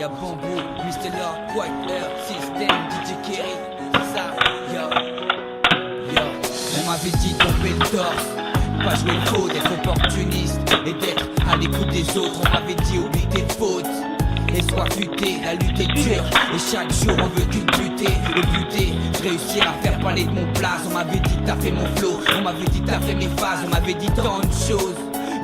Y'a Bamboo, Mr. Lord, White Air, System, DJ Kerry, ça, yo. On m'avait dit tomber le torse, pas jouer le faux, d'être opportuniste et d'être à l'écoute des autres. On m'avait dit oublie tes fautes et sois futé, la lutte est dure et chaque jour on veut qu'une butée. Et buter, je réussir à faire parler de mon place. On m'avait dit t'as fait mon flow, on m'avait dit t'as fait mes phases, on m'avait dit tant de choses.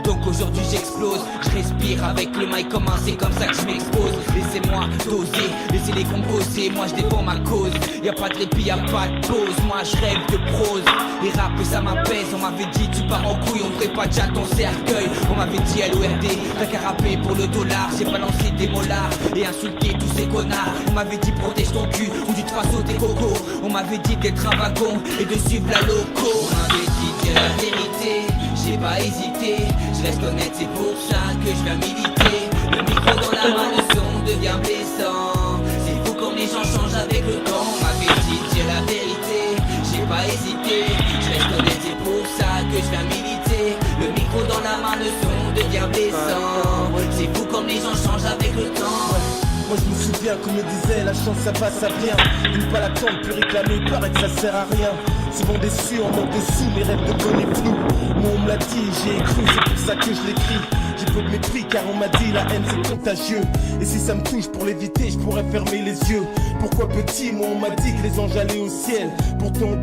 Donc aujourd'hui j'explose, je respire avec le mic comme c'est comme ça que je m'expose. Laissez-moi doser, laissez-les composer, moi je défends ma cause. Y'a pas de répit, y'a pas de pause, moi je rêve de prose. Et rapper ça m'apaise, on m'avait dit tu pars en couille, on ferait pas déjà ton cercueil. On m'avait dit LORD, t'as qu'à rapper pour le dollar. J'ai balancé des molars et insulté tous ces connards. On m'avait dit protège ton cul ou tu te fasses sauter coco. On m'avait dit d'être un wagon et de suivre la loco. On m'avait dit dire la vérité, j'ai pas hésité, je reste honnête, c'est pour ça que je viens militer. Le micro dans la main, le son devient blessant. C'est fou comme les gens changent avec le temps. On m'avait dit dire la vérité, j'ai pas hésité, je reste honnête, c'est pour ça que je viens militer. Le micro dans la main, le son devient blessant. C'est fou comme les gens changent avec le temps. Moi je me souviens qu'on me disait la chance ça passe, ça vient. Une pas l'attendre, plus réclamer, paraît que ça sert à rien. Souvent déçu, en manque de sous, mes rêves devenaient flous. Moi on me l'a dit, j'y ai cru, c'est pour ça que je l'écris. J'ai peu de mépris car on m'a dit la haine c'est contagieux. Et si ça me touche pour l'éviter, je pourrais fermer les yeux. Pourquoi petit, moi on m'a dit que les anges allaient au ciel. Pourtant